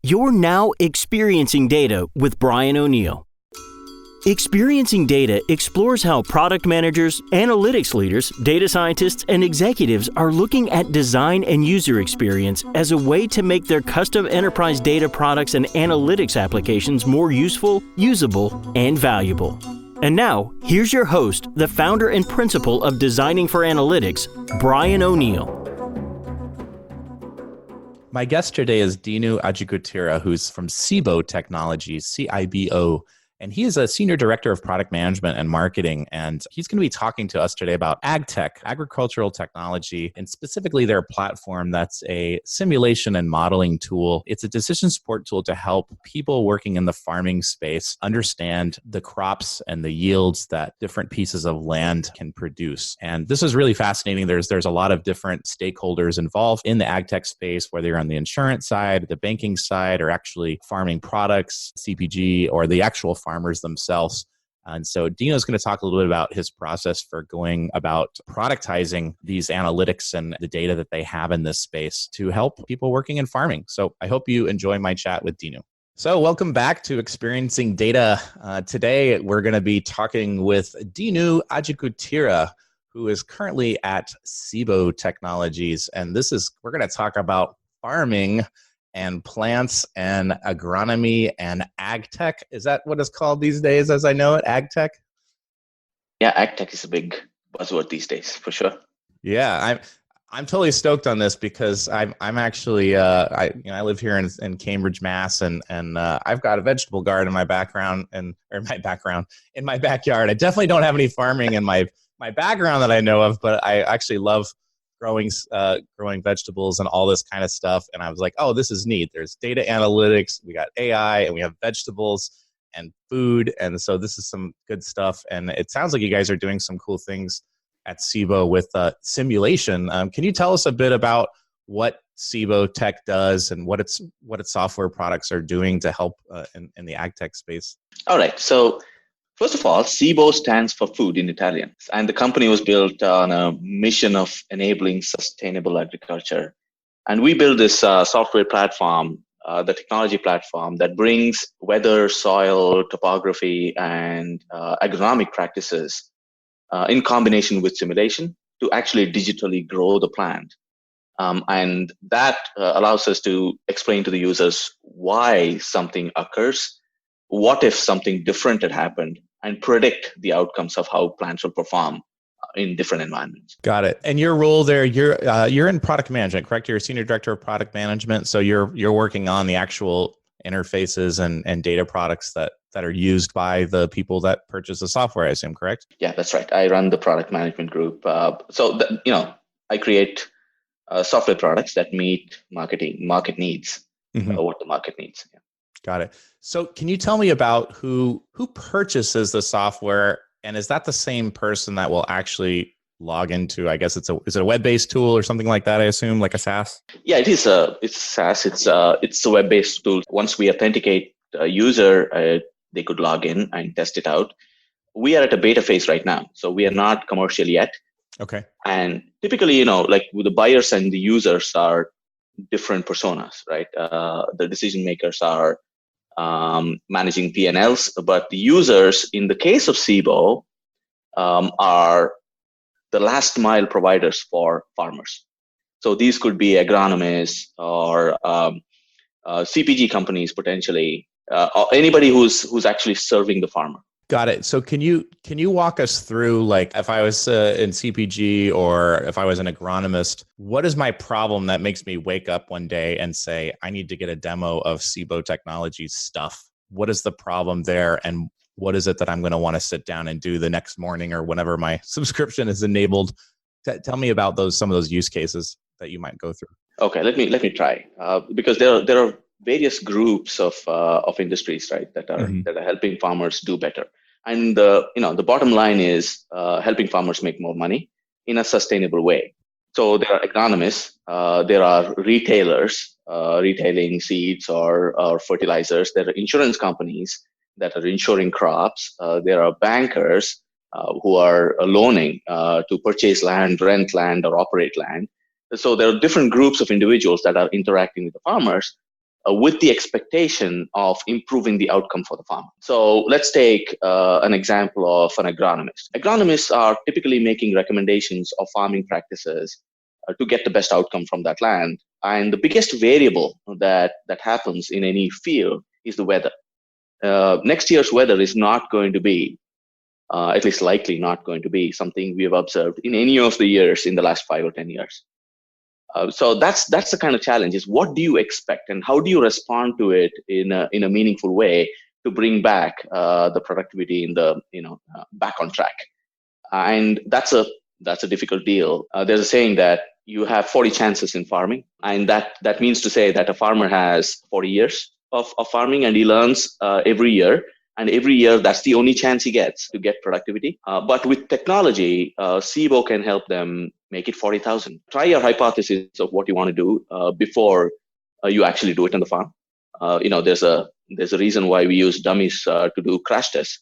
You're now experiencing data with Brian O'Neill. Experiencing Data explores how product managers, analytics leaders, data scientists, and executives are looking at design and user experience as a way to make their custom enterprise data products and analytics applications more useful, usable, and valuable. And now, here's your host, the founder and principal of Designing for Analytics, Brian O'Neill. My guest today is Dinu Ajigutira, who's from SIBO Technologies, CIBO. And he is a senior director of product management and marketing. And he's going to be talking to us today about AgTech, agricultural technology, and specifically their platform that's a simulation and modeling tool. It's a decision support tool to help people working in the farming space understand the crops and the yields that different pieces of land can produce. And this is really fascinating. There's a lot of different stakeholders involved in the AgTech space, whether you're on the insurance side, the banking side, or actually farming products, CPG, or the actual farmers themselves. And so Dino is going to talk a little bit about his process for going about productizing these analytics and the data that they have in this space to help people working in farming. So I hope you enjoy my chat with Dino. So welcome back to Experiencing Data. Today, we're going to be talking with Dinu Ajigutira, who is currently at SIBO Technologies. And we're going to talk about farming and plants and agronomy and ag tech. Is that what it's called these days as I know it, ag tech? Yeah, ag tech is a big buzzword these days, for sure. Yeah, I'm totally stoked on this because I'm actually I live here in Cambridge, Mass, and I've got a vegetable garden in my background in my backyard. I definitely don't have any farming in my background that I know of, but I actually love growing vegetables and all this kind of stuff. And I was like, oh, this is neat. There's data analytics, we got AI, and we have vegetables and food. And so this is some good stuff. And it sounds like you guys are doing some cool things at SIBO with simulation. Can you tell us a bit about what SIBO Tech does and what its software products are doing to help in the ag tech space? All right. So first of all, SIBO stands for food in Italian. And the company was built on a mission of enabling sustainable agriculture. And we built this software platform, the technology platform that brings weather, soil, topography, and agronomic practices in combination with simulation to actually digitally grow the plant. And that allows us to explain to the users why something occurs, what if something different had happened, and predict the outcomes of how plants will perform in different environments. Got it. And your role there, you're in product management, correct? You're a senior director of product management. So you're working on the actual interfaces and data products that are used by the people that purchase the software, I assume, correct? Yeah, that's right. I run the product management group. I create software products that meet market needs, what the market needs. Yeah. Got it. So can you tell me about who purchases the software, and is that the same person that will actually log into, I guess is it a web-based tool or something like that, I assume, like a SaaS? Yeah, it's SaaS. It's a web-based tool. Once we authenticate a user, they could log in and test it out. We are at a beta phase right now, so we are not commercial yet. Okay. And typically, like the buyers and the users are different personas, right? The decision makers are managing P&Ls, but the users, in the case of SIBO, are the last mile providers for farmers. So these could be agronomists or CPG companies potentially, or anybody who's actually serving the farmer. Got it. So can you walk us through, like, if I was in CPG or if I was an agronomist, what is my problem that makes me wake up one day and say, I need to get a demo of SIBO Technologies stuff? What is the problem there? And what is it that I'm going to want to sit down and do the next morning or whenever my subscription is enabled? Tell me about some of those use cases that you might go through. Okay, let me try, because there are various groups of industries, right, that are helping farmers do better. And the bottom line is helping farmers make more money in a sustainable way. So there are agronomists, there are retailers retailing seeds or fertilizers. There are insurance companies that are insuring crops. There are bankers who are loaning to purchase land, rent land, or operate land. So there are different groups of individuals that are interacting with the farmers. with the expectation of improving the outcome for the farmer. So let's take an example of an agronomist. Agronomists are typically making recommendations of farming practices to get the best outcome from that land. And the biggest variable that happens in any field is the weather. Next year's weather is not going to be, at least likely not going to be, something we have observed in any of the years in the last 5 or 10 years. So that's the kind of challenge, is what do you expect and how do you respond to it in a meaningful way to bring back the productivity in the back on track. And that's a difficult deal. There's a saying that you have 40 chances in farming, and that means to say that a farmer has 40 years of farming, and he learns every year. And every year, that's the only chance he gets to get productivity. But with technology, SIBO can help them make it 40,000. Try your hypothesis of what you want to do before you actually do it on the farm. There's a reason why we use dummies to do crash tests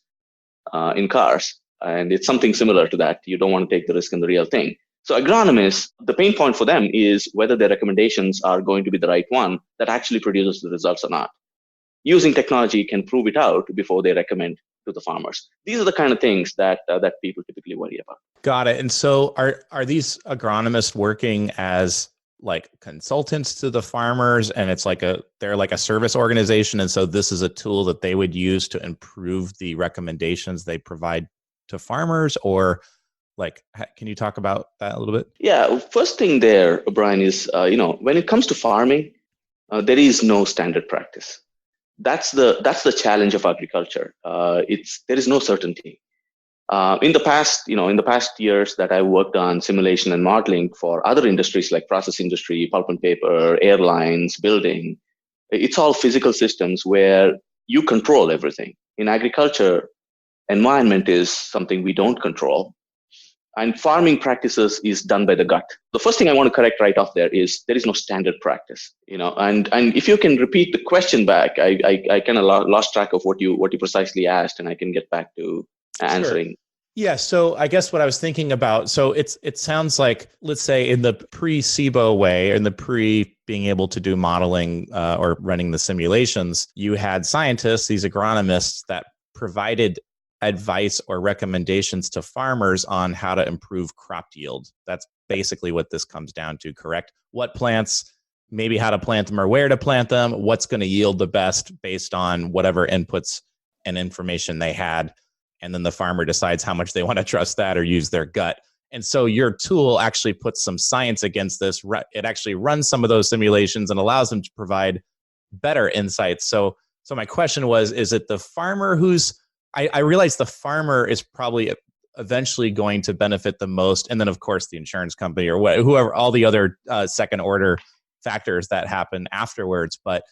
in cars. And it's something similar to that. You don't want to take the risk in the real thing. So agronomists, the pain point for them is whether their recommendations are going to be the right one that actually produces the results or not. Using technology can prove it out before they recommend to the farmers. These are the kind of things that people typically worry about. Got it. And so are these agronomists working as like consultants to the farmers, and it's like they're like a service organization, and so this is a tool that they would use to improve the recommendations they provide to farmers? Or like, can you talk about that a little bit? Yeah, first thing there, Brian, is when it comes to farming, there is no standard practice. That's the challenge of agriculture. There is no certainty. In the past years that I worked on simulation and modeling for other industries like process industry, pulp and paper, airlines, building, it's all physical systems where you control everything. In agriculture, environment is something we don't control. And farming practices is done by the gut. The first thing I want to correct right off there is no standard practice. And if you can repeat the question back, I kind of lost track of what you precisely asked, and I can get back to answering. Sure. Yeah. So I guess what I was thinking about, so it sounds like, let's say in the pre-SIBO way, in the being able to do modeling or running the simulations, you had scientists, these agronomists that provided advice or recommendations to farmers on how to improve crop yield. That's basically what this comes down to, correct? What plants, maybe how to plant them or where to plant them, what's going to yield the best based on whatever inputs and information they had. And then the farmer decides how much they want to trust that or use their gut. And so your tool actually puts some science against this. It actually runs some of those simulations and allows them to provide better insights. So my question was, is it the farmer who's, I realize the farmer is probably eventually going to benefit the most. And then of course the insurance company or whoever, all the other second order factors that happen afterwards. But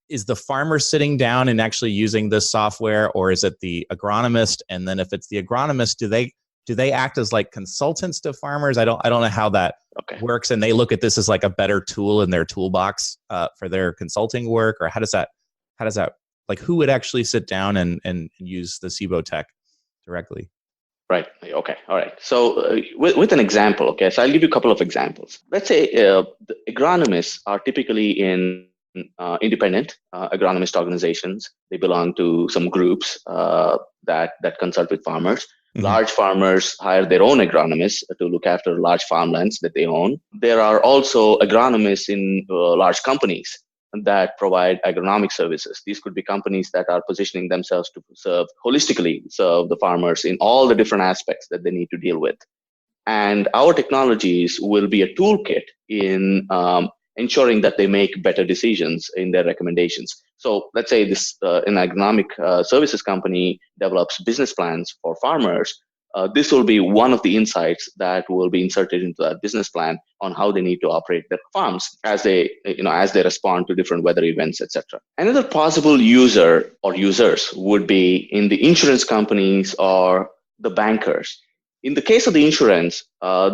is the farmer sitting down and actually using this software, or is it the agronomist? And then if it's the agronomist, do they act as like consultants to farmers? I don't know how that works. And they look at this as like a better tool in their toolbox for their consulting work, or how does that, like who would actually sit down and use the SIBO tech directly? Right. Okay. All right. So with an example, okay, so I'll give you a couple of examples. Let's say the agronomists are typically in independent agronomist organizations. They belong to some groups that consult with farmers. Mm-hmm. Large farmers hire their own agronomists to look after large farmlands that they own. There are also agronomists in large companies that provide agronomic services. These could be companies that are positioning themselves to serve the farmers in all the different aspects that they need to deal with. And our technologies will be a toolkit in ensuring that they make better decisions in their recommendations. So let's say an agronomic services company develops business plans for farmers. This will be one of the insights that will be inserted into that business plan on how they need to operate their farms as they respond to different weather events, etc. Another possible user or users would be in the insurance companies or the bankers. In the case of the insurance,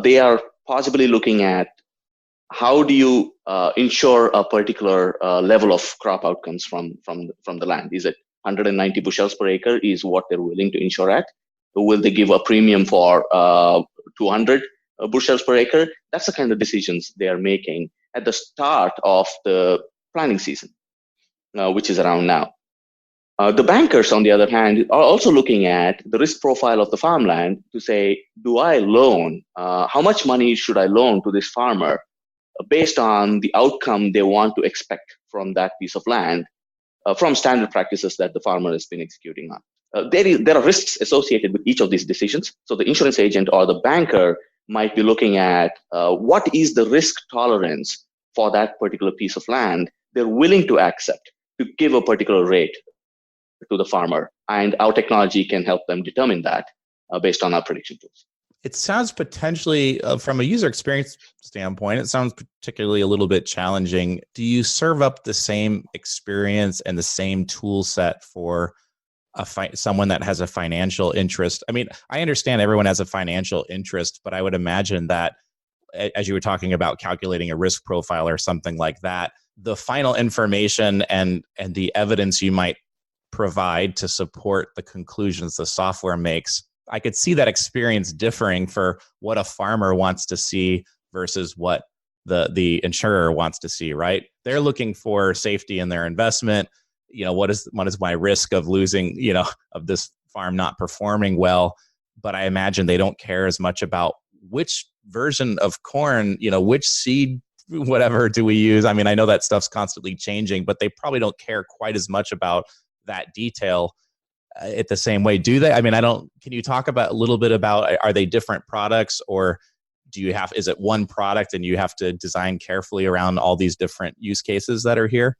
they are possibly looking at how do you ensure a particular level of crop outcomes from the land. Is it 190 bushels per acre is what they're willing to insure at? Will they give a premium for 200 bushels per acre? That's the kind of decisions they are making at the start of the planning season. which is around now. The bankers, on the other hand, are also looking at the risk profile of the farmland to say, do I loan? How much money should I loan to this farmer based on the outcome they want to expect from that piece of land, from standard practices that the farmer has been executing on? There are risks associated with each of these decisions. So the insurance agent or the banker might be looking at what is the risk tolerance for that particular piece of land they're willing to accept to give a particular rate to the farmer. And our technology can help them determine that based on our prediction tools. It sounds potentially, from a user experience standpoint, it sounds particularly a little bit challenging. Do you serve up the same experience and the same tool set for someone that has a financial interest? I mean, I understand everyone has a financial interest, but I would imagine that as you were talking about calculating a risk profile or something like that, the final information and the evidence you might provide to support the conclusions the software makes, I could see that experience differing for what a farmer wants to see versus what the insurer wants to see, right? They're looking for safety in their investment. What is my risk of losing, of this farm not performing well? But I imagine they don't care as much about which version of corn, which seed, whatever do we use. I mean, I know that stuff's constantly changing, but they probably don't care quite as much about that detail it the same way, do they? I mean, can you talk about a little bit about, are they different products, or is it one product and you have to design carefully around all these different use cases that are here?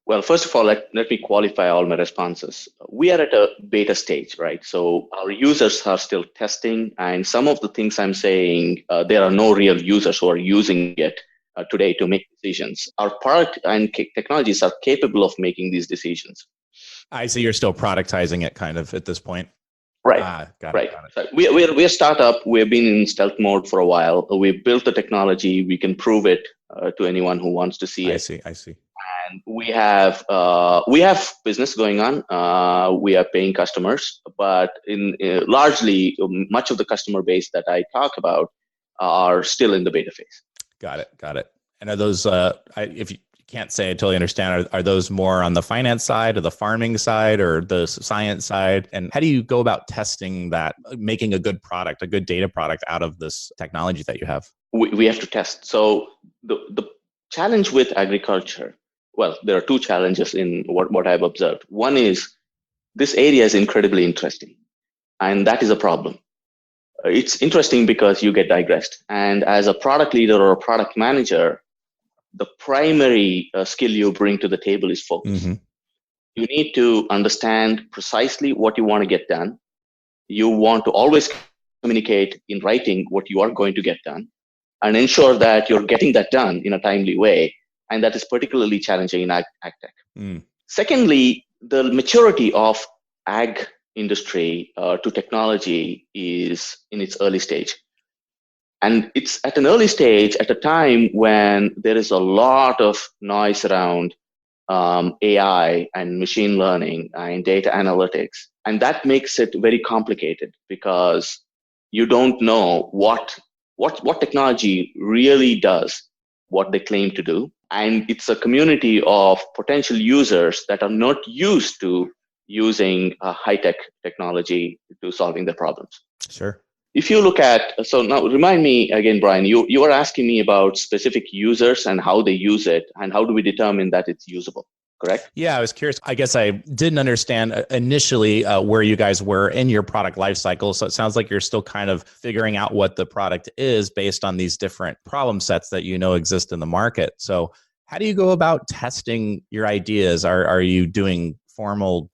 Well, first of all, let me qualify all my responses. We are at a beta stage, right? So our users are still testing, and some of the things I'm saying, there are no real users who are using it today to make decisions. Our product and technologies are capable of making these decisions. I see. You're still productizing it kind of at this point. Right. Got it. So we're a startup. We've been in stealth mode for a while. We've built the technology. We can prove it to anyone who wants to see it. I see. And we have business going on. We are paying customers, but largely much of the customer base that I talk about are still in the beta phase. Got it. And are those, if you can't say I totally understand, are those more on the finance side or the farming side or the science side? And how do you go about testing that, making a good product, a good data product out of this technology that you have? We have to test. So the challenge with agriculture, well, there are two challenges in what I've observed. One is this area is incredibly interesting, and that is a problem. It's interesting because you get digressed. And as a product leader or a product manager, the primary skill you bring to the table is focus. Mm-hmm. You need to understand precisely what you want to get done. You want to always communicate in writing what you are going to get done and ensure that you're getting that done in a timely way. And that is particularly challenging in ag tech. Mm. Secondly, the maturity of ag industry to technology is in its early stage. And it's at an early stage at a time when there is a lot of noise around AI and machine learning and data analytics. And that makes it very complicated because you don't know what technology really does what they claim to do. And it's a community of potential users that are not used to using high-tech technology to solving their problems. Sure. If you look at, so now remind me again, Brian, you were asking me about specific users and how they use it and how do we determine that it's usable, correct? Yeah, I was curious. I guess I didn't understand initially where you guys were in your product lifecycle. So it sounds like you're still kind of figuring out what the product is based on these different problem sets that exist in the market. So how do you go about testing your ideas? Are you doing formal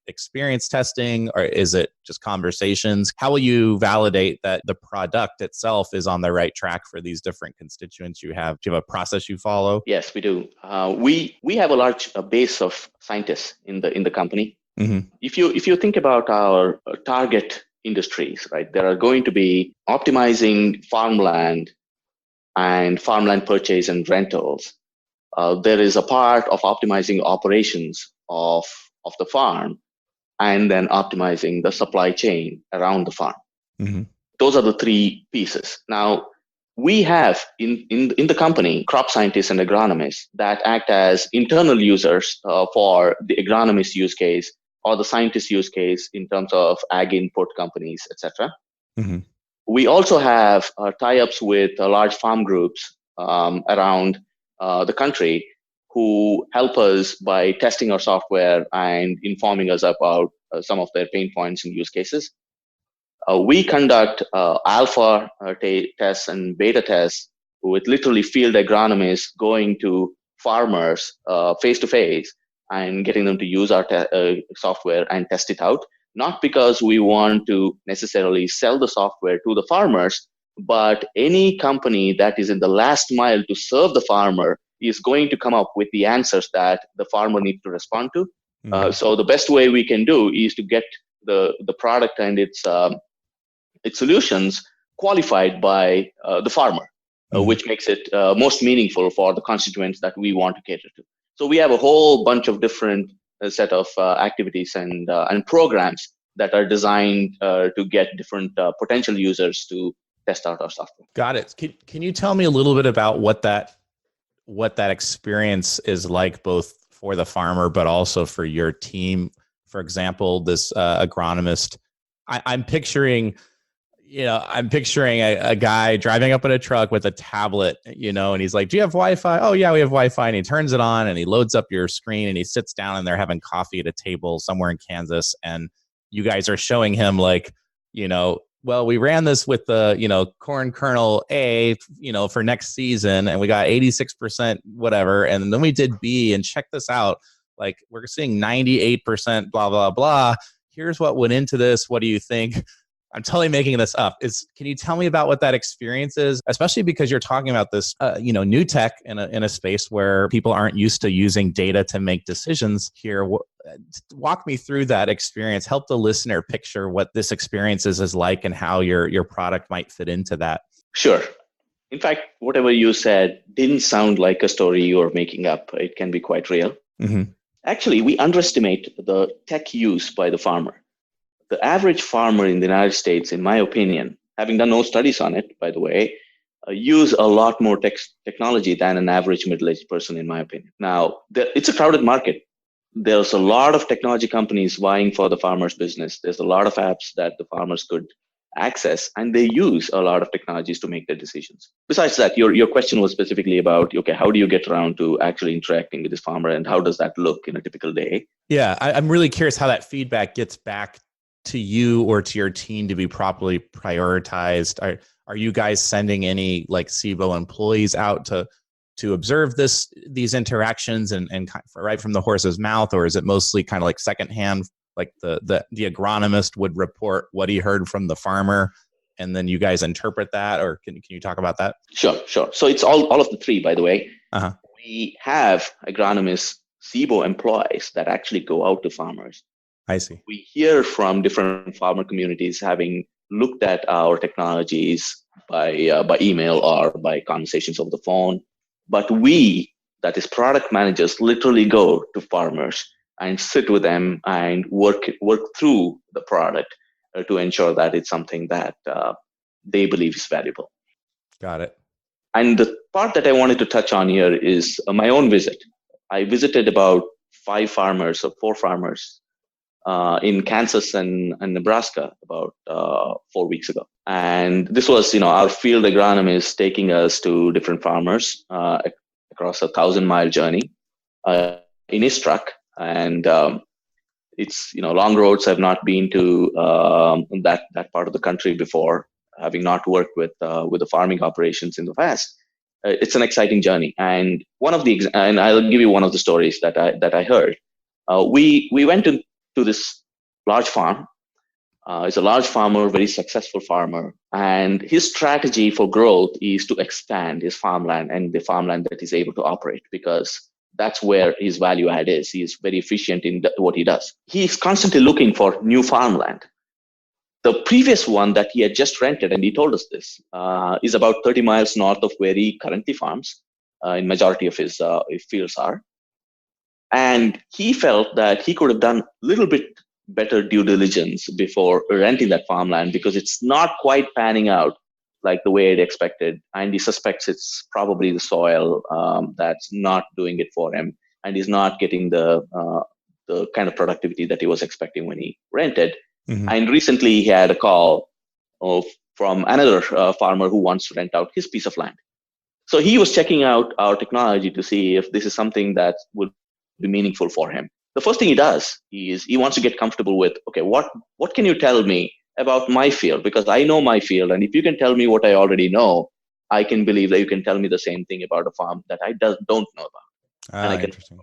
experience testing, or is it just conversations? How will you validate that the product itself is on the right track for these different constituents you have? Do you have a process you follow? Yes, we do. We have a large base of scientists in the company. Mm-hmm. If you think about our target industries, right, there are going to be optimizing farmland and farmland purchase and rentals. There is a part of optimizing operations of the farm, and then optimizing the supply chain around the farm. Mm-hmm. Those are the three pieces. Now, We have in the company crop scientists and agronomists that act as internal users for the agronomist use case or the scientist use case in terms of ag input companies, etc. Mm-hmm. We also have tie-ups with large farm groups around the country who help us by testing our software and informing us about some of their pain points and use cases. We conduct alpha tests and beta tests with literally field agronomists going to farmers face to face and getting them to use our software and test it out. Not because we want to necessarily sell the software to the farmers, but any company that is in the last mile to serve the farmer is going to come up with the answers that the farmer needs to respond to. Mm-hmm. So the best way we can do is to get the product and its solutions qualified by the farmer, which makes it most meaningful for the constituents that we want to cater to. So we have a whole bunch of different set of activities and programs that are designed to get different potential users to test out our software. Got it. Can you tell me a little bit about what that experience is like, both for the farmer but also for your team? For example, this agronomist, I'm picturing a guy driving up in a truck with a tablet, and he's like, "Do you have Wi-Fi?" "Oh yeah, we have Wi-Fi." And he turns it on and he loads up your screen and he sits down and they're having coffee at a table somewhere in Kansas. And you guys are showing him well, we ran this with the, corn kernel A, for next season, and we got 86% whatever. And then we did B, and check this out. Like, we're seeing 98% blah, blah, blah. Here's what went into this. What do you think? I'm totally making this up. Can you tell me about what that experience is, especially because you're talking about this, new tech in a space where people aren't used to using data to make decisions here. Walk me through that experience. Help the listener picture what this experience is like and how your product might fit into that. Sure. In fact, whatever you said didn't sound like a story you're making up. It can be quite real. Mm-hmm. Actually, we underestimate the tech use by the farmer. The average farmer in the United States, in my opinion, having done no studies on it, by the way, use a lot more technology than an average middle-aged person, in my opinion. Now, it's a crowded market. There's a lot of technology companies vying for the farmer's business. There's a lot of apps that the farmers could access, and they use a lot of technologies to make their decisions. Besides that, your question was specifically about, okay, how do you get around to actually interacting with this farmer, and how does that look in a typical day? Yeah, I'm really curious how that feedback gets back to you or to your team to be properly prioritized. Are you guys sending any SIBO employees out to observe these interactions and right from the horse's mouth, or is it mostly kind of like secondhand, like the agronomist would report what he heard from the farmer and then you guys interpret that? Or can you talk about that? Sure. So it's all of the three, by the way. Uh-huh. We have agronomists, SIBO employees that actually go out to farmers. I see. We hear from different farmer communities having looked at our technologies by email or by conversations over the phone. But we, that is product managers, literally go to farmers and sit with them and work through the product to ensure that it's something that they believe is valuable. Got it. And the part that I wanted to touch on here is my own visit. I visited about 4 farmers in Kansas and Nebraska about 4 weeks ago. And this was, our field agronomist taking us to different farmers across a 1,000-mile journey in his truck. And it's, long roads. I've not been to that part of the country before, having not worked with the farming operations in the past. It's an exciting journey. And and I'll give you one of the stories that I heard. We went to this large farm. He's a large farmer, very successful farmer. And his strategy for growth is to expand his farmland and the farmland that he's able to operate, because that's where his value add is. He is very efficient in what he does. He's constantly looking for new farmland. The previous one that he had just rented, and he told us this, is about 30 miles north of where he currently farms, in majority of his fields are. And he felt that he could have done a little bit better due diligence before renting that farmland, because it's not quite panning out like the way it expected, and he suspects it's probably the soil that's not doing it for him, and he's not getting the kind of productivity that he was expecting when he rented. Mm-hmm. And recently he had a call from another farmer who wants to rent out his piece of land. So he was checking out our technology to see if this is something that would be meaningful for him. The first thing he does is he wants to get comfortable with, okay, what can you tell me about my field? Because I know my field, and if you can tell me what I already know, I can believe that you can tell me the same thing about a farm that I don't know about. And I can. Interesting.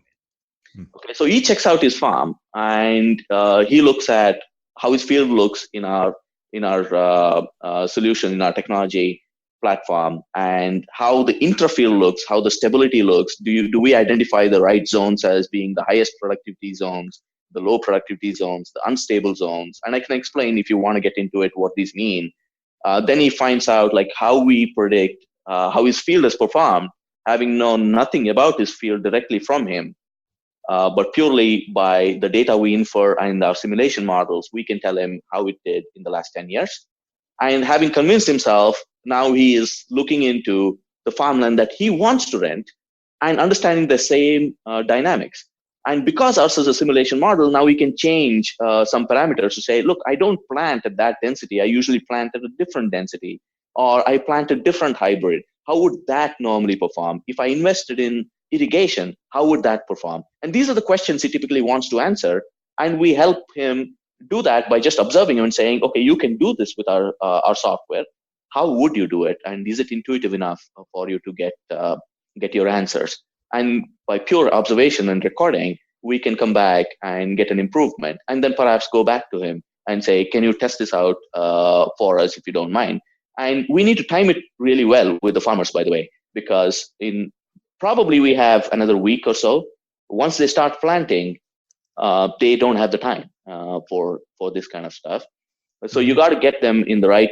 Okay, so he checks out his farm, and he looks at how his field looks in our solution, in our technology platform, and how the intrafield looks, how the stability looks. Do we identify the right zones as being the highest productivity zones, the low productivity zones, the unstable zones? And I can explain, if you want to get into it, what these mean. Then he finds out like how we predict how his field has performed, having known nothing about his field directly from him. But purely by the data we infer and our simulation models, we can tell him how it did in the last 10 years. And having convinced himself, now he is looking into the farmland that he wants to rent and understanding the same dynamics. And because ours is a simulation model, now we can change some parameters to say, look, I don't plant at that density. I usually plant at a different density, or I plant a different hybrid. How would that normally perform? If I invested in irrigation, how would that perform? And these are the questions he typically wants to answer. And we help him do that by just observing him and saying, okay, you can do this with our software. How would you do it? And is it intuitive enough for you to get your answers? And by pure observation and recording, we can come back and get an improvement, and then perhaps go back to him and say, can you test this out for us if you don't mind? And we need to time it really well with the farmers, by the way, because probably we have another week or so. Once they start planting, they don't have the time for this kind of stuff. So you got to get them in the right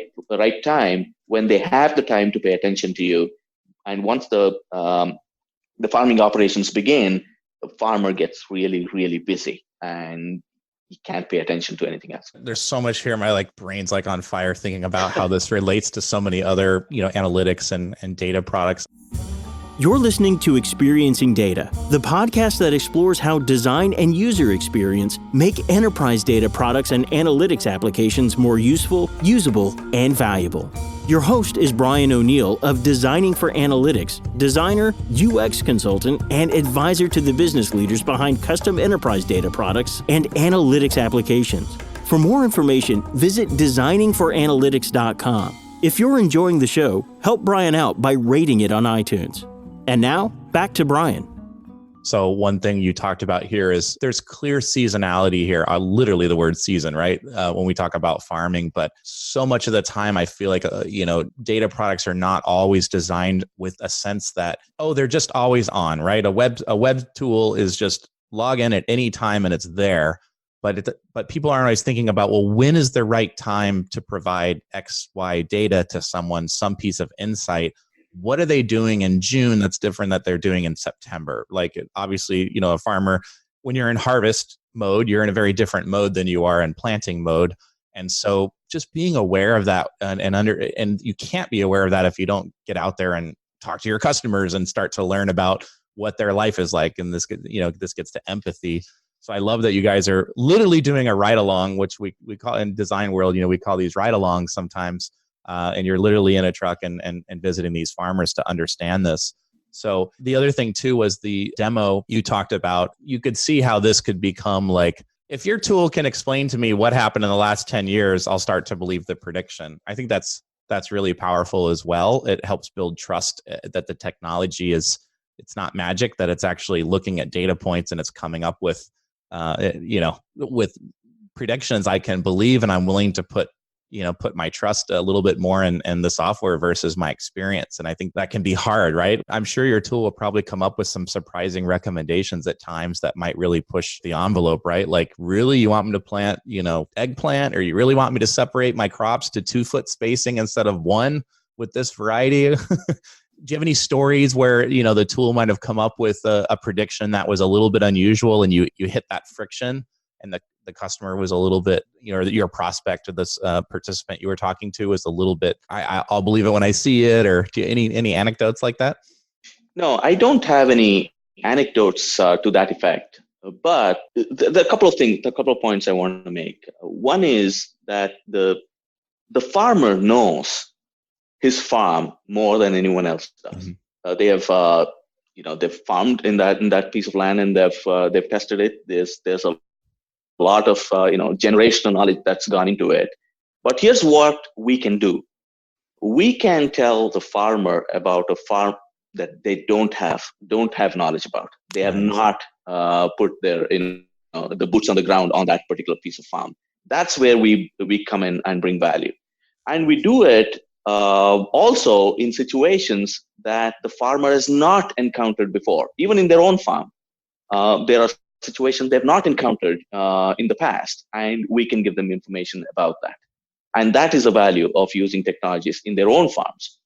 time when they have the time to pay attention to you. And once the farming operations begin, the farmer gets really, really busy, and he can't pay attention to anything else. There's so much here. My brain's on fire thinking about how this relates to so many other, analytics and data products. You're listening to Experiencing Data, the podcast that explores how design and user experience make enterprise data products and analytics applications more useful, usable, and valuable. Your host is Brian O'Neill of Designing for Analytics, designer, UX consultant, and advisor to the business leaders behind custom enterprise data products and analytics applications. For more information, visit designingforanalytics.com. If you're enjoying the show, help Brian out by rating it on iTunes. And now, back to Brian. So one thing you talked about here is there's clear seasonality here, literally the word season, right? When we talk about farming, but so much of the time I feel like, data products are not always designed with a sense that, they're just always on, right? A web tool is just log in at any time and it's there. But people aren't always thinking about, well, when is the right time to provide X, Y data to someone, some piece of insight? What are they doing in June that's different that they're doing in September? Obviously, a farmer, when you're in harvest mode, you're in a very different mode than you are in planting mode. And so just being aware of that and you can't be aware of that if you don't get out there and talk to your customers and start to learn about what their life is like. And this gets to empathy. So I love that you guys are literally doing a ride-along, which we call in design world, we call these ride-alongs sometimes. And you're literally in a truck and visiting these farmers to understand this. So the other thing too was the demo you talked about. You could see how this could become if your tool can explain to me what happened in the last 10 years, I'll start to believe the prediction. I think that's really powerful as well. It helps build trust that the technology it's not magic, that it's actually looking at data points and it's coming up with, with predictions I can believe, and I'm willing to put my trust a little bit more in the software versus my experience. And I think that can be hard, right? I'm sure your tool will probably come up with some surprising recommendations at times that might really push the envelope, right? Really, you want me to plant, eggplant, or you really want me to separate my crops to 2-foot spacing instead of 1 with this variety? Do you have any stories where, the tool might have come up with a prediction that was a little bit unusual and you hit that friction and the customer was a little bit, or your prospect or this participant you were talking to was a little bit, I'll believe it when I see it, or any anecdotes like that? No, I don't have any anecdotes to that effect. But the couple of things, a couple of points I want to make. One is that the farmer knows his farm more than anyone else does. They have, they've farmed in that piece of land, and they've tested it. There's a lot of generational knowledge that's gone into it. But here's what we can do: we can tell the farmer about a farm that they don't have knowledge about. They have not put their the boots on the ground on that particular piece of farm. That's where we come in and bring value, and we do it also in situations that the farmer has not encountered before, even in their own farm. There are situations they've not encountered in the past, and we can give them information about that. And that is the value of using technologies in their own farms.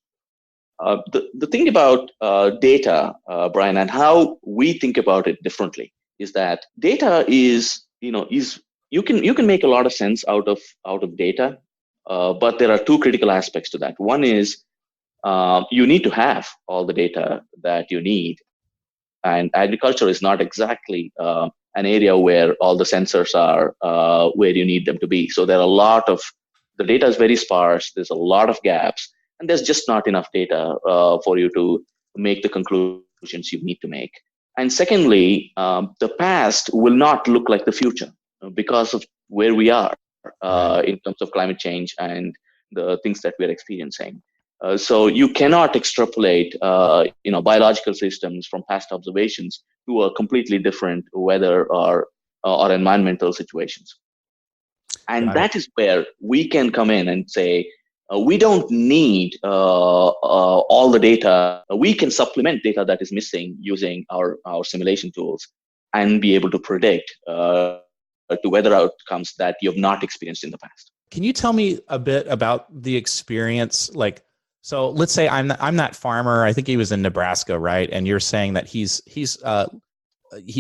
The thing about data, Brian, and how we think about it differently is that data is you can make a lot of sense out of data, but there are two critical aspects to that. One is you need to have all the data that you need, and agriculture is not exactly an area where all the sensors are where you need them to be. So there are a lot of the data is very sparse. There's a lot of gaps, and there's just not enough data for you to make the conclusions you need to make. And secondly, the past will not look like the future because of where we are in terms of climate change and the things that we're experiencing. So you cannot extrapolate, biological systems from past observations to a completely different weather or environmental situations. And that is where we can come in and say, we don't need all the data. We can supplement data that is missing using our simulation tools and be able to predict to weather outcomes that you have not experienced in the past. Can you tell me a bit about the experience? So let's say I'm that farmer. I think he was in Nebraska, right? And you're saying that he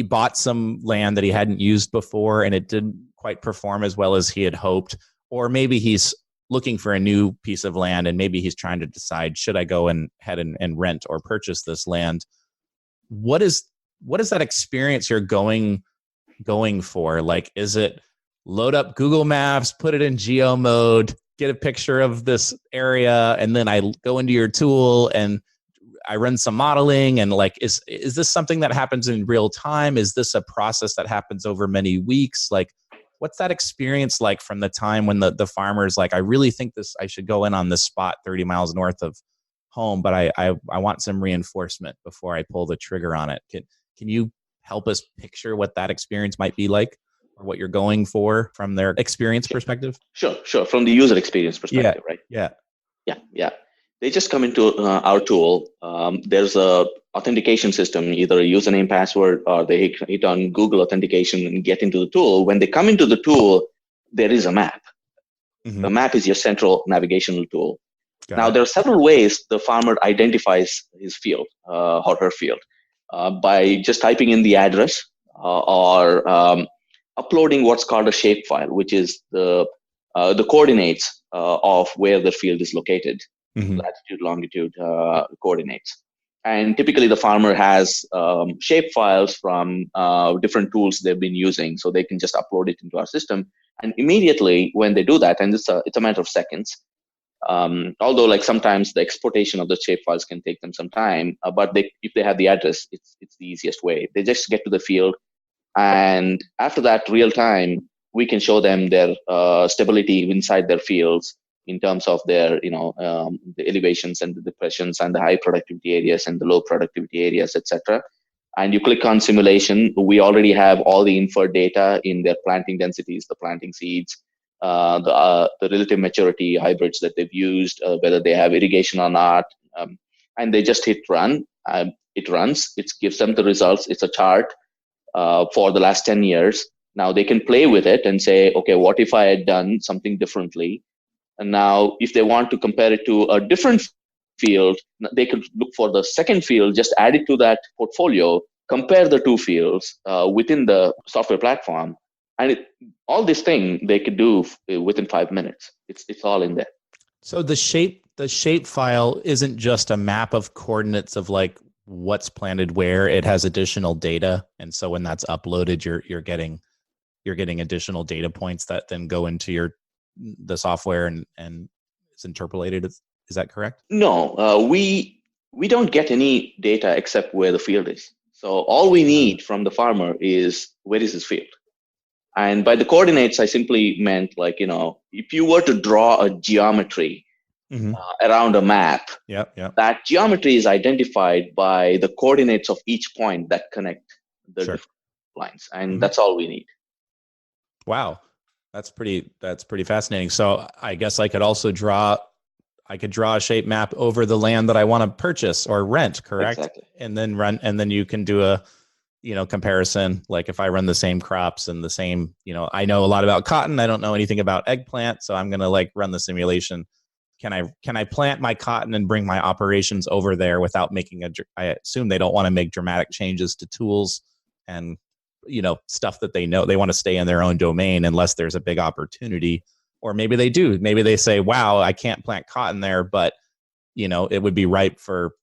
bought some land that he hadn't used before, and it didn't quite perform as well as he had hoped. Or maybe he's looking for a new piece of land, and maybe he's trying to decide, should I go and rent or purchase this land? What is that experience you're going for? Like, is it load up Google Maps, put it in geo mode, get a picture of this area, and then I go into your tool and I run some modeling? And is this something that happens in real time? Is this a process that happens over many weeks? What's that experience like from the time when the farmer's like, I really think I should go in on this spot 30 miles north of home, but I want some reinforcement before I pull the trigger on it. Can you help us picture what that experience might be like, or what you're going for from their experience perspective? Sure. From the user experience perspective, right? Yeah. They just come into our tool. There's a authentication system, either a username, password, or they hit on Google authentication and get into the tool. When they come into the tool, there is a map. The map is your central navigational tool. Now, there are several ways the farmer identifies his field or her field by just typing in the address or uploading what's called a shapefile, which is the coordinates of where the field is located. Latitude, longitude coordinates. And typically the farmer has shape files from different tools they've been using, so they can just upload it into our system. And immediately when they do that, and it's a matter of seconds, although sometimes the exportation of the shape files can take them some time, but if they have the address, it's the easiest way. They just get to the field, and after that, real time, we can show them their stability inside their fields, in terms of their, the elevations and the depressions and the high productivity areas and the low productivity areas, etc. And you click on simulation. We already have all the inferred data in their planting densities, the planting seeds, the relative maturity hybrids that they've used, whether they have irrigation or not, and they just hit run. It runs. It gives them the results. It's a chart for the last 10 years. Now they can play with it and say, okay, what if I had done something differently? And now, if they want to compare it to a different field, they could look for the second field, just add it to that portfolio, compare the two fields within the software platform, And all this thing they could do within 5 minutes. It's all in there. So the shape file isn't just a map of coordinates of like what's planted where. It has additional data, and so when that's uploaded, you're getting additional data points that then go into the software and it's interpolated. Is that correct? No, we don't get any data except where the field is. So all we need from the farmer is where is his field. And by the coordinates, I simply meant like, if you were to draw a geometry around a map, that geometry is identified by the coordinates of each point that connect the different lines. And that's all we need. Wow. That's pretty fascinating. So I guess I could also draw a shape map over the land that I want to purchase or rent, correct? Exactly. And then you can do a comparison. Like if I run the same crops and the same, I know a lot about cotton. I don't know anything about eggplant. So I'm going to run the simulation. Can I plant my cotton and bring my operations over there without making I assume they don't want to make dramatic changes to tools and, stuff that they know they want to stay in their own domain unless there's a big opportunity, or maybe they do. Maybe they say, wow, I can't plant cotton there, but it would be ripe for,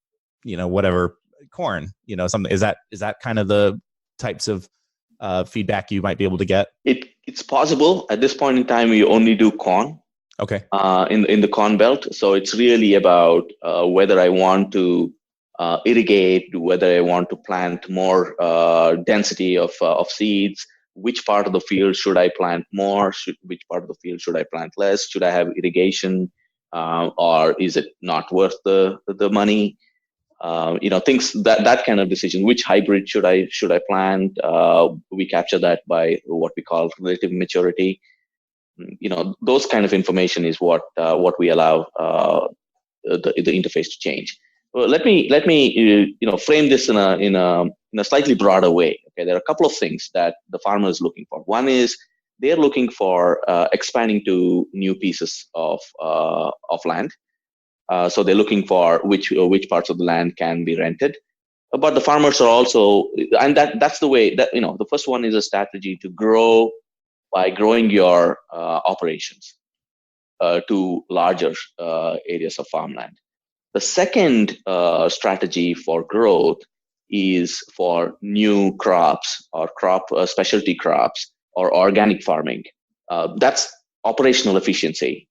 whatever corn, something. Is that kind of the types of feedback you might be able to get? It's possible. At this point in time, we only do corn. Okay. In the corn belt. So it's really about whether I want to irrigate, whether I want to plant more density of seeds, which part of the field should I plant more, which part of the field should I plant less, should I have irrigation, or is it not worth the money? Things that kind of decision. Which hybrid should I plant? We capture that by what we call relative maturity. Those kind of information is what we allow the interface to change. Well, let me frame this in a slightly broader way. Okay, there are a couple of things that the farmer is looking for. One is they're looking for expanding to new pieces of land. So they're looking for which parts of the land can be rented. But the farmers are also, and that's the way that the first one is a strategy to grow by growing your operations to larger areas of farmland. The second strategy for growth is for new crops or specialty crops or organic farming. That's operational efficiency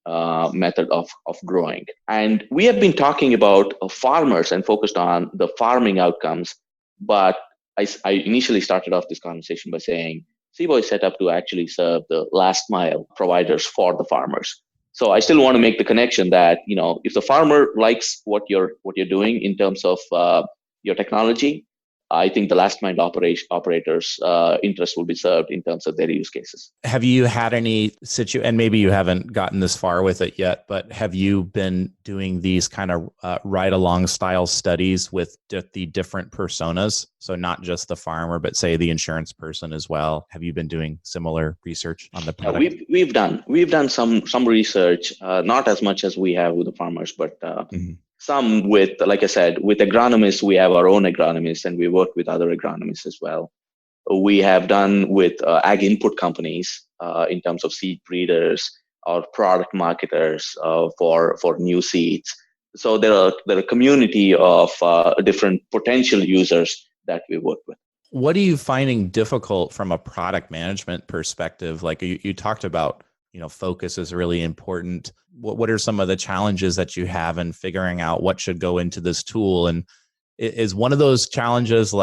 method of growing. And we have been talking about farmers and focused on the farming outcomes. But I initially started off this conversation by saying SIBO is set up to actually serve the last mile providers for the farmers. So I still want to make the connection that, if the farmer likes what you're doing in terms of your technology, I think the last mile operators' interest will be served in terms of their use cases. Have you had any and maybe you haven't gotten this far with it yet, but have you been doing these kind of ride-along style studies with the different personas? So not just the farmer, but say the insurance person as well. Have you been doing similar research on the product? We've done some research, not as much as we have with the farmers, but some with, like I said, with agronomists. We have our own agronomists, and we work with other agronomists as well. We have done with ag input companies in terms of seed breeders or product marketers for new seeds. So there are a community of different potential users that we work with. What are you finding difficult from a product management perspective? Like you talked about, focus is really important. What are some of the challenges that you have in figuring out what should go into this tool? And is one of those challenges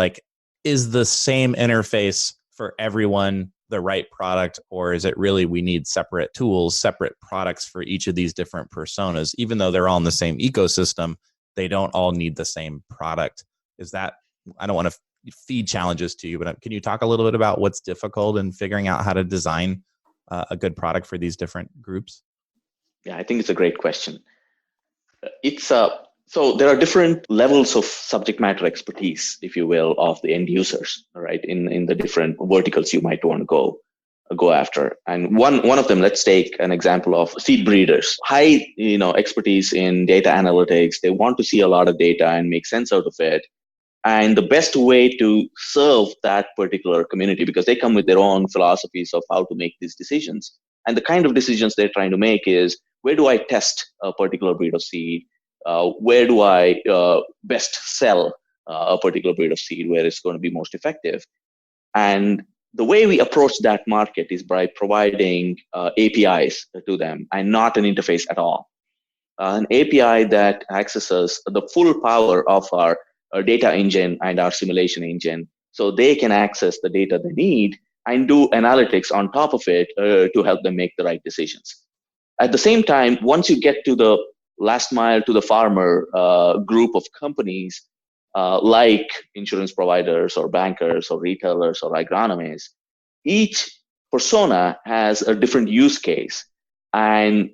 is the same interface for everyone the right product, or is it really we need separate tools, separate products for each of these different personas? Even though they're all in the same ecosystem, they don't all need the same product. I don't want to feed challenges to you, but can you talk a little bit about what's difficult in figuring out how to design a good product for these different groups? Yeah, I think it's a great question. So there are different levels of subject matter expertise, if you will, of the end users, right? In the different verticals you might want to go after. And one of them, let's take an example of seed breeders. High, expertise in data analytics. They want to see a lot of data and make sense out of it. And the best way to serve that particular community, because they come with their own philosophies of how to make these decisions. And the kind of decisions they're trying to make is, where do I test a particular breed of seed? Where do I best sell a particular breed of seed where it's going to be most effective? And the way we approach that market is by providing APIs to them and not an interface at all. An API that accesses the full power of our data engine and our simulation engine, so they can access the data they need and do analytics on top of it to help them make the right decisions. At the same time, once you get to the last mile to the farmer group of companies, like insurance providers or bankers or retailers or agronomists, each persona has a different use case. And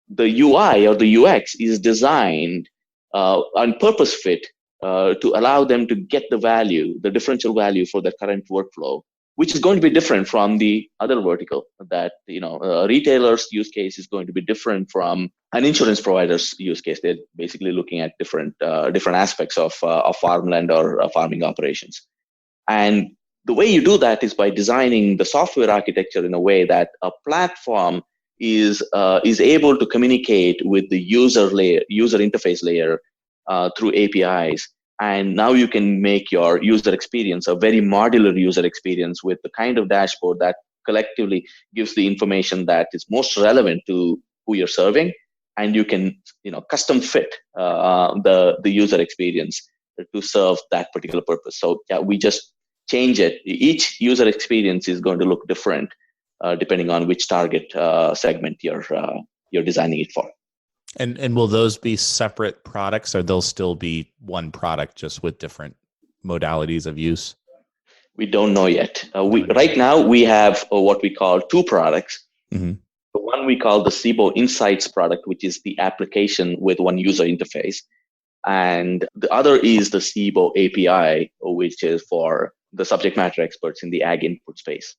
the UI or the UX is designed and purpose fit to allow them to get the value, the differential value for their current workflow, which is going to be different from the other vertical. That a retailer's use case is going to be different from an insurance provider's use case. They're basically looking at different aspects of farmland or farming operations. And the way you do that is by designing the software architecture in a way that a platform is able to communicate with the user interface layer through APIs. And now you can make your user experience a very modular user experience with the kind of dashboard that collectively gives the information that is most relevant to who you're serving. And you can custom fit the user experience to serve that particular purpose. So yeah, we just change it. Each user experience is going to look different depending on which target segment you're designing it for. And will those be separate products, or they'll still be one product just with different modalities of use? We don't know yet. Right now we have what we call two products. Mm-hmm. The one we call the SIBO Insights product, which is the application with one user interface. And the other is the SIBO API, which is for the subject matter experts in the ag input space.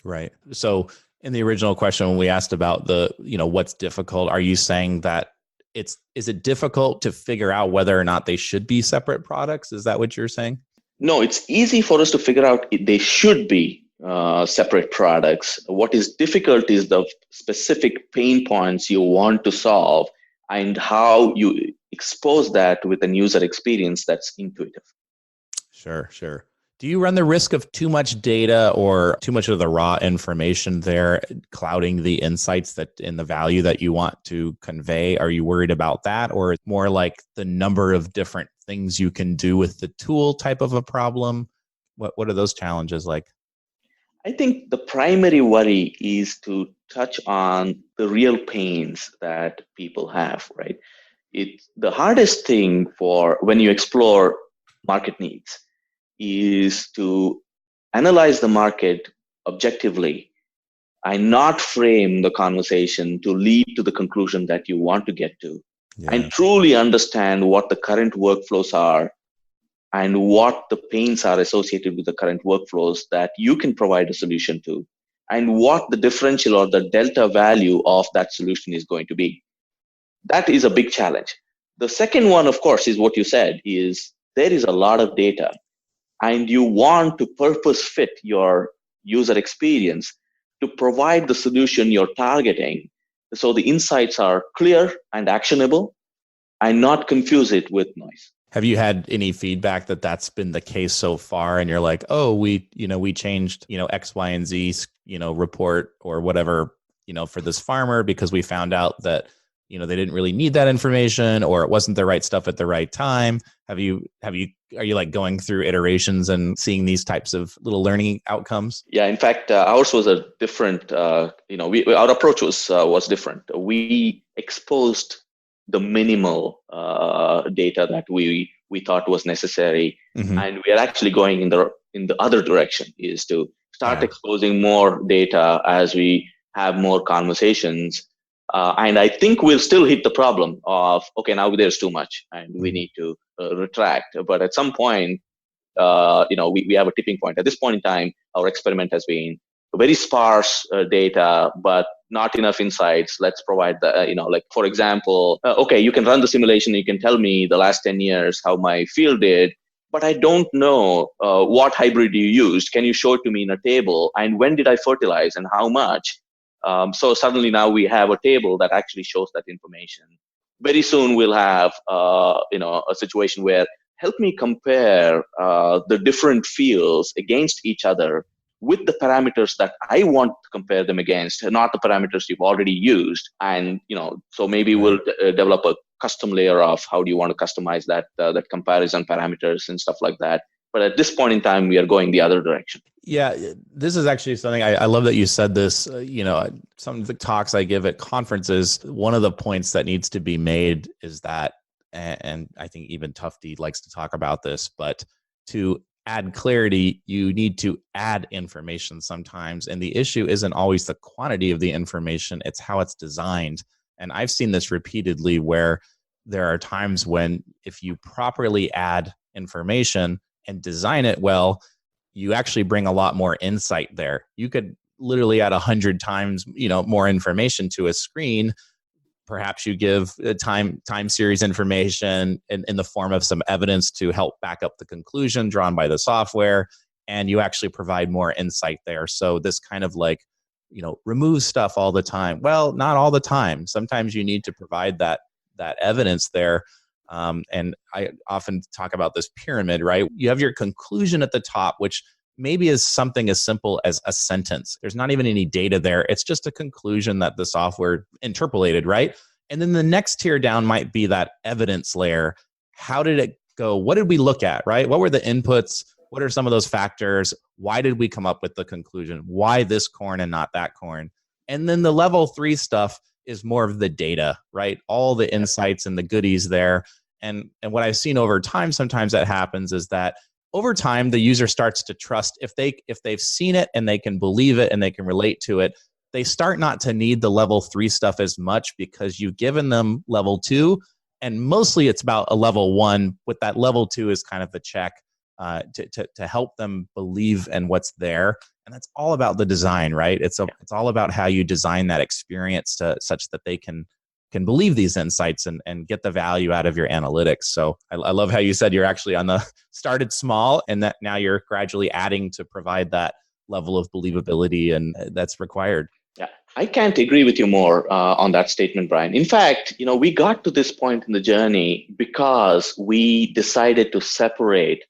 Right. So in the original question, when we asked about what's difficult, are you saying that is it difficult to figure out whether or not they should be separate products? Is that what you're saying? No, it's easy for us to figure out they should be separate products. What is difficult is the specific pain points you want to solve and how you expose that with a user experience that's intuitive. Sure. Do you run the risk of too much data or too much of the raw information there, clouding the insights that in the value that you want to convey? Are you worried about that? Or more like the number of different things you can do with the tool type of a problem? What are those challenges like? I think the primary worry is to touch on the real pains that people have, right? The hardest thing for when you explore market needs is to analyze the market objectively and not frame the conversation to lead to the conclusion that you want to get to, and truly understand what the current workflows are and what the pains are associated with the current workflows that you can provide a solution to, and what the differential or the delta value of that solution is going to be. That is a big challenge. The second one, of course, is what you said, is there is a lot of data and you want to purpose fit your user experience to provide the solution you're targeting so the insights are clear and actionable and not confuse it with noise. Have you had any feedback that that's been the case so far? And you're like, oh, we changed, X, Y, and Z, report or whatever, for this farmer because we found out that, they didn't really need that information or it wasn't the right stuff at the right time. Are you like going through iterations and seeing these types of little learning outcomes? Yeah, in fact, ours was a different, our approach was different. We exposed the minimal data that we thought was necessary. Mm-hmm. And we are actually going in the other direction, is to start exposing more data as we have more conversations. And I think we'll still hit the problem of, okay, now there's too much and we need to retract. But at some point, we have a tipping point. At this point in time, our experiment has been very sparse data, but not enough insights. Let's provide the, for example, okay, you can run the simulation. You can tell me the last 10 years how my field did. but I don't know what hybrid you used. Can you show it to me in a table? And when did I fertilize and how much? So suddenly now we have a table that actually shows that information. Very soon we'll have a situation where help me compare the different fields against each other with the parameters that I want to compare them against, not the parameters you've already used. And so maybe we'll develop a custom layer of how do you want to customize that comparison parameters and stuff like that. But at this point in time, we are going the other direction. Yeah, this is actually something I love that you said this. Some of the talks I give at conferences, one of the points that needs to be made is that, and I think even Tufty likes to talk about this, but to add clarity, you need to add information sometimes. And the issue isn't always the quantity of the information, it's how it's designed. And I've seen this repeatedly where there are times when if you properly add information and design it well, you actually bring a lot more insight there. You could literally add 100 times, more information to a screen. Perhaps you give time series information in the form of some evidence to help back up the conclusion drawn by the software, and you actually provide more insight there. So this kind of remove stuff all the time. Well, not all the time. Sometimes you need to provide that evidence there. And I often talk about this pyramid, right? You have your conclusion at the top, which maybe is something as simple as a sentence. There's not even any data there. It's just a conclusion that the software interpolated, right? And then the next tier down might be that evidence layer. How did it go? What did we look at, right? What were the inputs? What are some of those factors? Why did we come up with the conclusion? Why this corn and not that corn? And then the level 3 stuff is more of the data, right? All the insights and the goodies there. And what I've seen over time, sometimes that happens is that over time, the user starts to trust if they've seen it and they can believe it and they can relate to it, they start not to need the level 3 stuff as much because you've given them level 2. And mostly it's about a level 1, with that level 2 is kind of the check to help them believe in what's there. And that's all about the design, right? It's all about how you design that experience such that they can believe these insights and get the value out of your analytics. So I love how you said you're actually started small and that now you're gradually adding to provide that level of believability and that's required. Yeah, I can't agree with you more on that statement, Brian. In fact, we got to this point in the journey because we decided to separate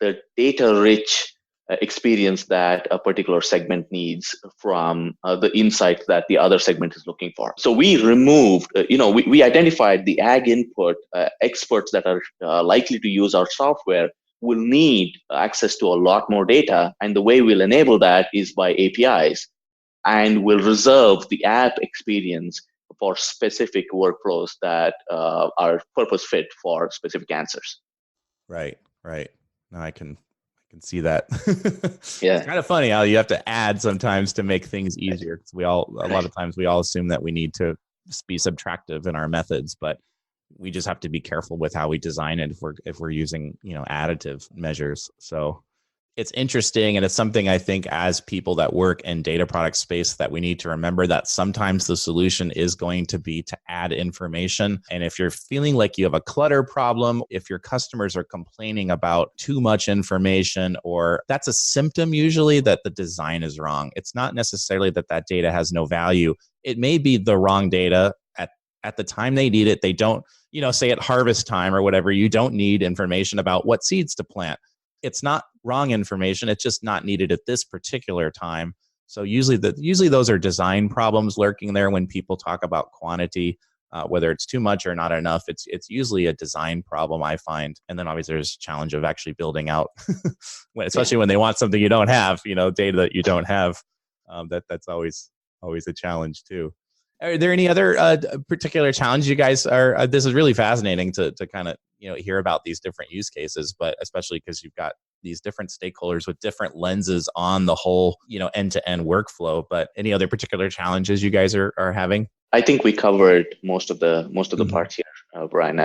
the data-rich experience that a particular segment needs from the insight that the other segment is looking for. So we removed, we identified the ag input experts that are likely to use our software will need access to a lot more data. And the way we'll enable that is by APIs. And we'll reserve the app experience for specific workflows that are purpose fit for specific answers. Right. No, I can see that. Yeah. It's kind of funny how you have to add sometimes to make things easier. A lot of times we all assume that we need to be subtractive in our methods, but we just have to be careful with how we design it if we're using, additive measures. So it's interesting. And it's something I think as people that work in data product space that we need to remember that sometimes the solution is going to be to add information. And if you're feeling like you have a clutter problem, if your customers are complaining about too much information, or that's a symptom usually that the design is wrong. It's not necessarily that data has no value. It may be the wrong data at the time they need it. They don't, say at harvest time or whatever, you don't need information about what seeds to plant. It's not wrong information. It's just not needed at this particular time. So usually those are design problems lurking there when people talk about quantity, whether it's too much or not enough. It's usually a design problem, I find. And then obviously there's a challenge of actually building out, especially when they want something you don't have, data that you don't have. That's always a challenge too. Are there any other particular challenge you guys are? This is really fascinating to kind of hear about these different use cases, but especially because you've got these different stakeholders with different lenses on the whole end-to-end workflow. But any other particular challenges you guys are having? I think we covered most of the parts here, Brian.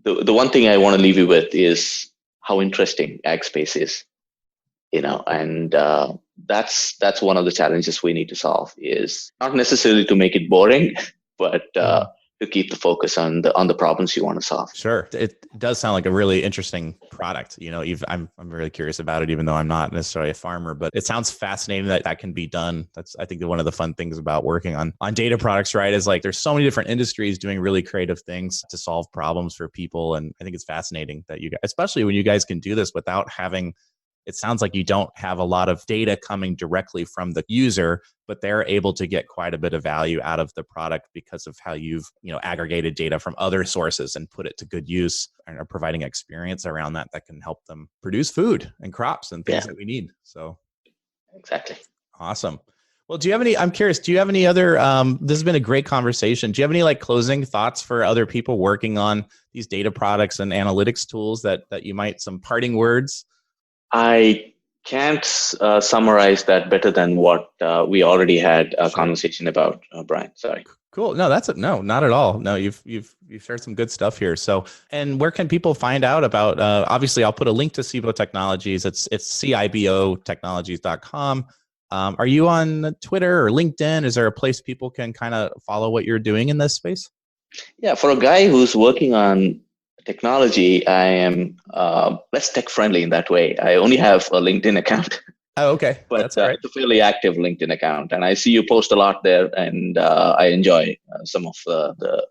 The one thing I want to leave you with is how interesting ag space is. And that's one of the challenges we need to solve, is not necessarily to make it boring, but to keep the focus on the problems you want to solve. Sure. It does sound like a really interesting product. I'm really curious about it, even though I'm not necessarily a farmer, but it sounds fascinating that can be done. That's, I think, one of the fun things about working on data products, right? Is like, there's so many different industries doing really creative things to solve problems for people. And I think it's fascinating that you guys, especially when you guys can do this without having, it sounds like you don't have a lot of data coming directly from the user, but they're able to get quite a bit of value out of the product because of how you've, aggregated data from other sources and put it to good use, and are providing experience around that can help them produce food and crops and things that we need. So exactly. Awesome. Well, I'm curious, do you have any other, this has been a great conversation. Do you have any closing thoughts for other people working on these data products and analytics tools that you might, some parting words? I can't summarize that better than what we already had a conversation about, Brian. Sorry. Cool. No, no, not at all. No, you've shared some good stuff here. So, and where can people find out about? Obviously, I'll put a link to SIBO Technologies. It's CIBOtechnologies.com. Are you on Twitter or LinkedIn? Is there a place people can kind of follow what you're doing in this space? Yeah, for a guy who's working on technology, I am less tech friendly in that way. I only have a LinkedIn account. Oh, okay. But that's all right. It's a fairly active LinkedIn account, and I see you post a lot there, and I enjoy some of the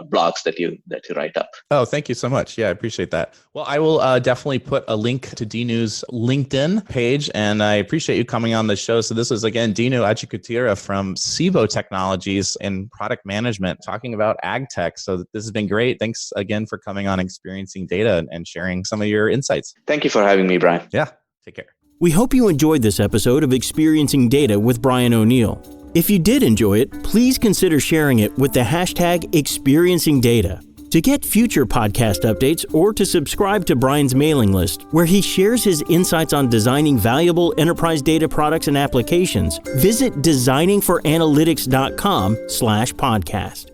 blogs that you write up. Oh, thank you so much. Yeah, I appreciate that. Well, I will definitely put a link to Dinu's LinkedIn page, and I appreciate you coming on the show. So this is, again, Dinu Achikutira from SIBO Technologies in product management, talking about ag tech. So this has been great. Thanks again for coming on Experiencing Data and sharing some of your insights. Thank you for having me, Brian. Yeah, take care. We hope you enjoyed this episode of Experiencing Data with Brian O'Neill. If you did enjoy it, please consider sharing it with the hashtag #ExperiencingData. To get future podcast updates or to subscribe to Brian's mailing list, where he shares his insights on designing valuable enterprise data products and applications, visit designingforanalytics.com/podcast.